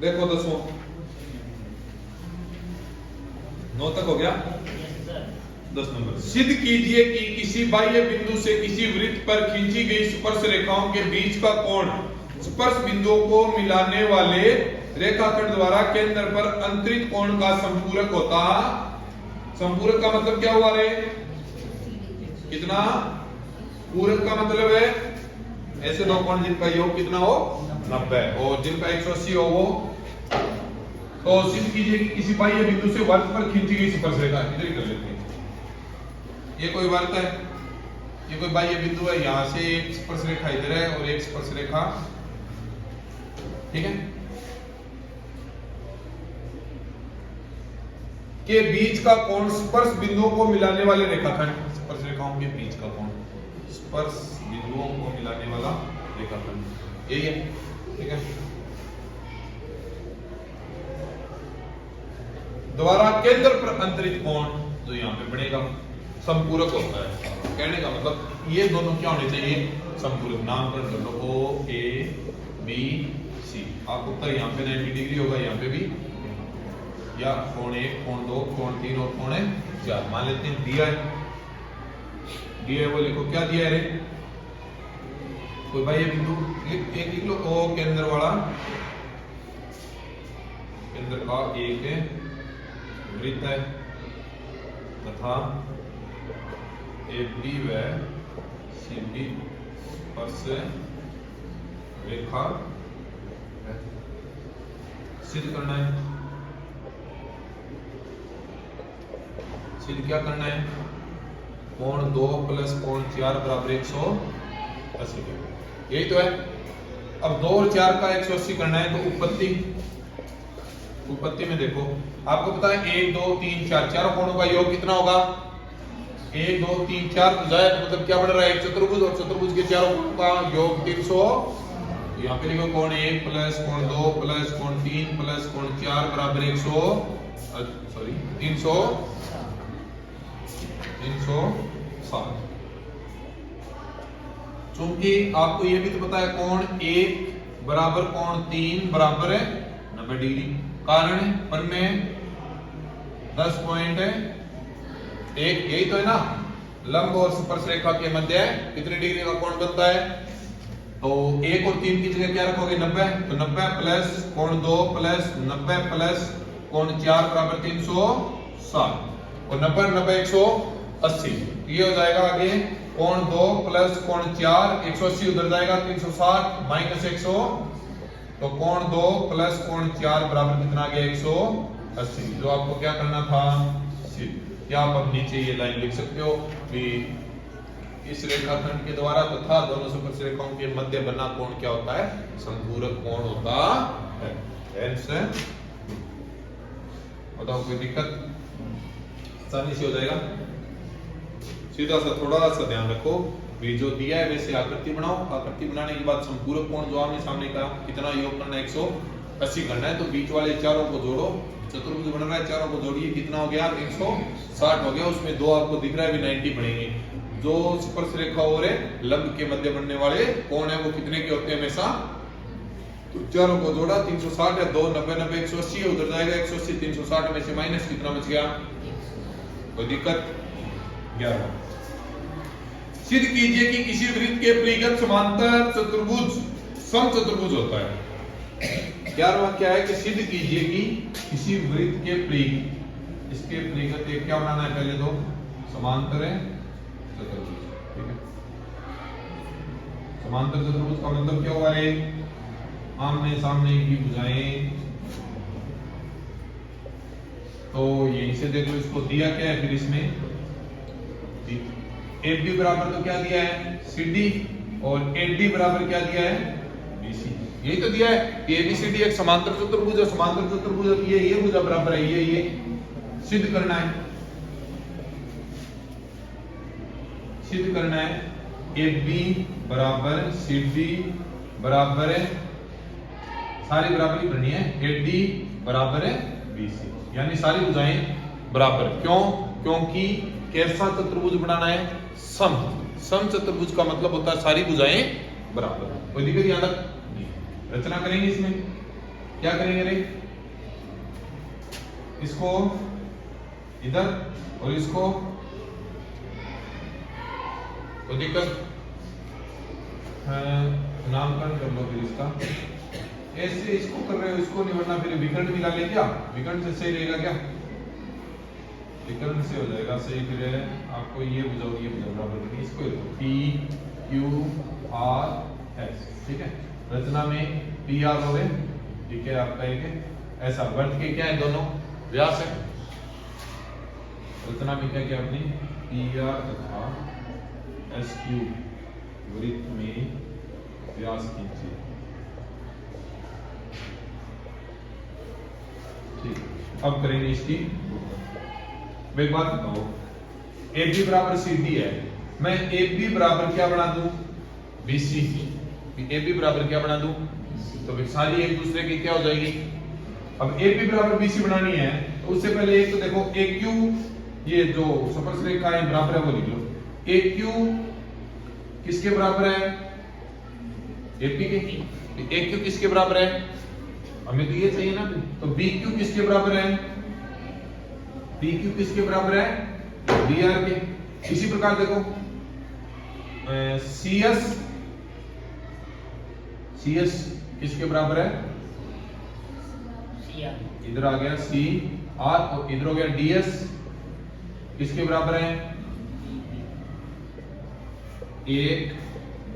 देखो 10वां 9 तक हो गया। 10 नंबर, सिद्ध कीजिए कि किसी बाह्य बिंदु से किसी वृत्त पर खींची गई स्पर्श रेखाओं के बीच का कोण स्पर्श बिंदुओं को मिलाने वाले रेखाखंड द्वारा केंद्र पर अंतरित कोण का संपूरक होता। संपूरक का मतलब क्या हुआ रे? कितना? पूरक का मतलब है ऐसे दो कोण जिनका योग कितना हो 90 और जिनका 180 हो वो। तो सिद्ध कीजिए कि किसी बाह्य बिंदु से वृत्त पर खींची गई स्पर्श रेखा, इधर ही कर लेते हैं। ये कोई वृत्त है, ये कोई बाह्य बिंदु है, यहां से एक स्पर्श रेखा इधर है और एक स्पर्श रेखा, ठीक है, के बीच का कोण स्पर्श बिंदुओं को मिलाने वाले रेखाखंड, स्पर्श रेखाओं के बीच का कोण स्पर्श बिंदुओं को मिलाने वाला रेखाखंड, यही है, ठीक है, द्वारा केंद्र पर अंतरित कोण जो यहां पे बनेगा संपूरक होता है। कहने का मतलब ये दोनों क्या होने चाहिए? संपूरक। नामकरण कर लो ओ ए बी सी। आपको उत्तर यहाँ पे 90 डिग्री होगा, यहाँ पे भी, या कोण 1 कोण 2 कोण 3 और कोण 4 मान लेते हैं। दिया है, दिया है वो लिखो, क्या दिया है रे? कोई बाह्य बिंदु एक लिख लो, ओ केंद्र वाला, केंद्र का एक वृत्त है तथा AB व CD स्पर्श रेखा है। सिद्ध करना है, सिद्ध क्या करना है? कोण 2 प्लस कोण 4 बराबर 180, यही तो है। अब 2 और 4 का 180 करना है तो उपपत्ति, उपपत्ति में देखो आपको पता है 1 2 3 4 चारों कोणों का योग कितना होगा? 1 2 3 4 तो जाए, मतलब क्या बन रहा है? एक चतुर्भुज, और चतुर्भुज के चारों कोणों का योग 300। यहाँ पे लिखो कोण 1 प्लस कोण 2 प्लस कोण 3 प्लस कोण 4 बराबर 360। चूंकि आपको ये भी तो पता है कोण 1 बराबर कोण 3 बराबर है 90 डिग्री, कारण पर में 10.1, यही तो है ना। लंब और स्पर्श रेखा के मध्य कितने डिग्री का कोण बनता है? तो 1 और 3 की जगह क्या रखोगे? 90। तो 90 प्लस कोण 2 प्लस 90 प्लस कोण 4 बराबर 360, और 90 90 180, ये हो जाएगा आगे कोण 2 प्लस कोण 4 180 उधर जाएगा 360 माइनस 100, तो कोण 2 प्लस कोण 4 बराबर कितना आ गया? 180। जो आपको क्या करना था? या आप अब नीचे ये लाइन लिख सकते हो कि इस रेखाखंड के द्वारा तथा दोनों स्पर्श रेखाओं के मध्य बना कोण क्या होता है? संपूरक कोण होता है। बताओ कोई दिक्कत? आसानी से हो जाएगा, सीधा सा। थोड़ा सा ध्यान रखो, भी जो दिया है वैसे आकृति बनाओ, आकृति बनाने के बाद संपूरक कोण जो आमने सामने का कितना योग करना है? 180 करना है, तो बीच वाले चारों को जोड़ो, चतुर्भुज बन रहा है, चारों को जोड़िए, कितना हो गया? 360 हो गया। उसमें दो आपको दिख रहा है भी 90 बनेंगे। जो स्पर्श रेखा और लंब के मध्य बनने वाले कोण है वो कितने के होते हैं हमेशा? तो चारों को जोड़ा 360 है, 2 90 90 180 है, उधर जाएगा 180, 360 में से माइनस कितना बच गया? कोई दिक्कत? 11। सिद्ध कीजिए कि किसी वृत्त के परिगत समांतर चतुर्भुज समचतुर्भुज होता है। 11वां क्या है कि सिद्ध कीजिए कि किसी वृत्त के परिगत, इसके परिगत एक क्या बनाना है? पहले तो समांतर है चतुर्भुज, ठीक है। समांतर चतुर्भुज का मतलब क्या हुआ है? आमने सामने की भुजाएं। तो यहीं से देख लो, इसको दिया क्या है? फिर इसमें AB बराबर तो क्या दिया है? CD, और AD बराबर क्या दिया है? BC। यही तो दिया है कि ABCD एक समांतर चतुर्भुज है, समांतर चतुर्भुज ये भुजा बराबर है ये सिद्ध करना है, सिद्ध करना है। AB बराबर CD बराबर है, सारी बराबरी करनी है, AD बराबर है BC, यानी सारी भुजाएं बराबर। क्यों? क्योंकि कैसा चतुर्भुज बनाना है? सम। सम चतुर्भुज का मतलब होता है सारी भुजाएं बराबर। कोई दिक्कत यहाँ तक नहीं। रचना करेंगे इसमें, क्या करेंगे रे, इसको इधर और इसको, कोई दिक्कत नामकरण कर लो फिर इसका, ऐसे इसको कर रहे हो, इसको नहीं, वरना फिर विकर्ण मिला ले क्या, विकर्ण से सही रहेगा क्या, विकर्ण से हो जाएगा सही। फिर आपको ये बुझाओ बराबर करनी, इसको P Q R S, ठीक है। रचना में P R हो गए, ठीक है, आपका एक ऐसा वर्त के क्या है, दोनों व्यास है। रचना में क्या क्या अपनी P R तथा S Q वृत्त में व्यास खींचिए, ठीक। अब करेंगे इसकी, मैं एक बात बताओ, AB बराबर CD है, मैं AB बराबर क्या बना दूं, BC, AB बराबर क्या बना दूं, तो फिर सारी एक दूसरे की क्या हो जाएगी। अब AB बराबर BC बनानी है तो उससे पहले एक तो देखो AQ, ये जो स्पर्श रेखा है बराबर है वो लिख लो, AQ किसके बराबर है, AP के, AQ किसके बराबर है, हमें तो ये चाहिए ना, तो BQ किसके बराबर है, PQ किसके बराबर है, BR के। इसी प्रकार देखो CS किसके बराबर है, इधर आ गया CR और इधर हो गया DS किसके बराबर है, 1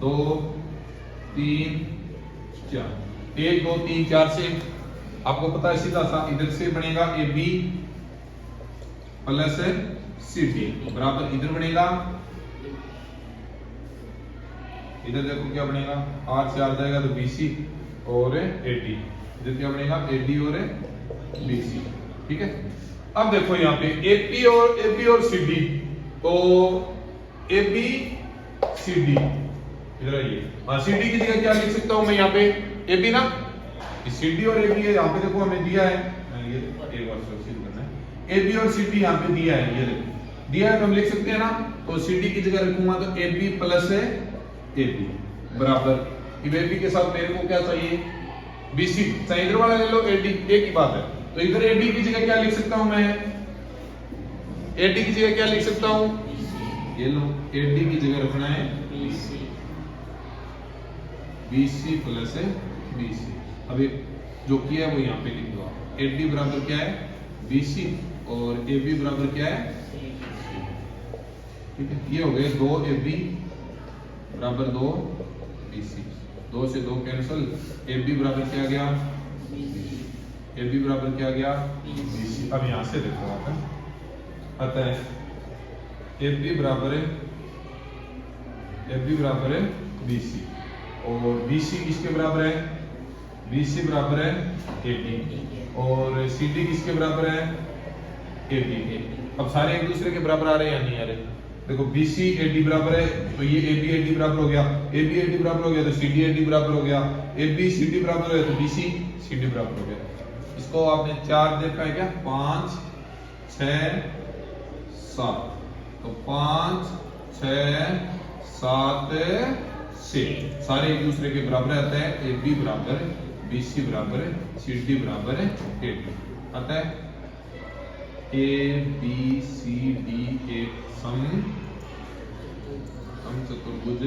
2 3 4, 1 2 3 4 से आपको पता है सीधा सा इधर से बनेगा AB प्लस CD बराबर इधर बनेगा, इधर देखो क्या बनेगा, R से आ जाएगा तो BC और AD, इधर क्या बनेगा AD और BC, ठीक है। अब देखो यहाँ पे AB और CD, तो AB CD इधर आइए, CD की जगह क्या लिख सकता हूं मैं यहाँ पे, AB ना, CD और AB है, यहाँ पे देखो हमें दिया है, ये एक बार सुनिश्चित करना है, AB और CD यहाँ पे दिया है, ये देखो दिया है तो हम लिख सकते हैं ना, तो CD की जगह रखूंगा तो AB प्लस AB बराबर, AB के साथ मेरे को क्या चाहिए, BC, चाहे इधर वाला ले लो AD, एक ही बात है। तो इधर AD की जगह क्या लिख सकता हूं मैं, AD की जगह क्या लिख सकता हूं, ये लो AD की जगह रखना है BC प्लस BC। अब जो किया है वो यहाँ पे लिख दो आप, AD बराबर क्या है BC और AB बराबर क्या है, ठीक है। ये हो गए 2AB बराबर 2 BC, 2 से 2 कैंसिल, AB बराबर क्या गया, AB बराबर क्या गया BC। अब यहां से देखो आता है AB बराबर है BC और BC किसके बराबर है, BC बराबर है AD और CD किसके बराबर है AB के। अब सारे एक दूसरे के बराबर आ रहे हैं या नहीं आ रहे, देखो BC AD बराबर है तो ये AB AD बराबर हो गया, AB AD बराबर हो गया तो CD AD बराबर हो गया, AB CD बराबर हो गया तो BC CD बराबर हो गया। इसको आपने 4 देखा है क्या, 5 6 7, तो 5 6 7 से सारे एक दूसरे के बराबर आता है, AB बराबर BC बराबर CD बराबर AD आता है, ABCD एक चतुर्भुज,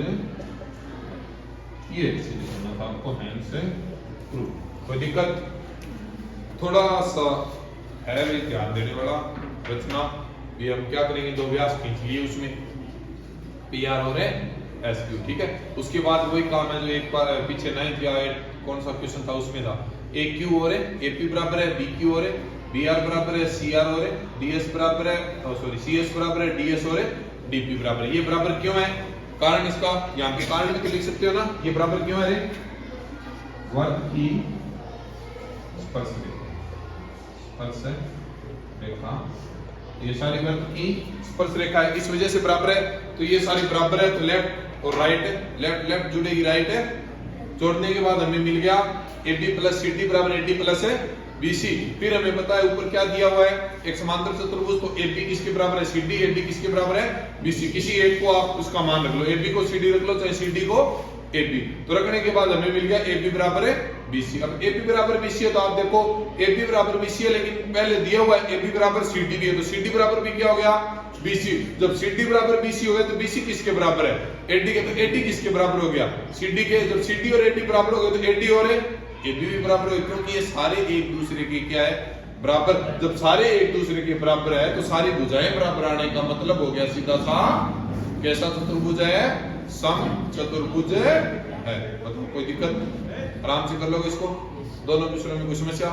ये सीधे करना था आपको हैंड से प्रूफ। कोई दिक्कत, थोड़ा सा है भी ध्यान देने वाला रचना भी, हम क्या करेंगे, 2 व्यास खींच लिए उसमें PR और SQ, ठीक है। उसके बाद वही काम है जो एक बार पीछे 9th या 8 कौन सा क्वेश्चन था उसमें था, AQ और AP बराबर है BQ और BR बराबर है CR और DS बराबर है, CS बराबर है DS और DP बराबर है। ये बराबर क्यों है, कारण इसका यहाँ पे कारण भी लिख सकते हो ना, ये बराबर क्यों है रे, वर्ग की स्पर्श रेखा, ये सारी वर्ग की स्पर्श रेखा है, इस वजह से बराबर है। तो ये सारी बराबर है तो लेफ्ट और राइट है, लेफ्ट जुड़ेगी राइट है, जोड़ने के बाद हमें मिल गया AB प्लस CD बराबर AD प्लस BC। फिर हमें पता है ऊपर क्या दिया हुआ है, एक समांतर चतुर्भुज, तो AB किसके बराबर है CD, AD किसके बराबर है BC। किसी एक को आप उसका मान रख लो, AB को CD रख लो चाहे CD को AB, तो रखने के बाद हमें मिल गया AB बराबर है BC। अब AB बराबर BC है तो आप देखो AB बराबर BC है, लेकिन पहले दिया हुआ है AB बराबर CD भी है, तो CD बराबर भी क्या हो गया BC। जब CD बराबर BC हो गया तो BC किसके बराबर है AD के, तो AD किसके बराबर हो गया CD के। जब CD और AD बराबर हो गए तो AD और AB भी बराबर हो गए, क्योंकि ये सारे एक दूसरे के क्या है बराबर। जब सारे एक दूसरे के बराबर है तो सारी भुजाएं बराबर आने का मतलब हो गया सीधा सा कैसा चतुर्भुज है, सम चतुर्भुज है। मतलब कोई दिक्कत, आराम से कर लोगे इसको, दोनों विषयों में कोई समस्या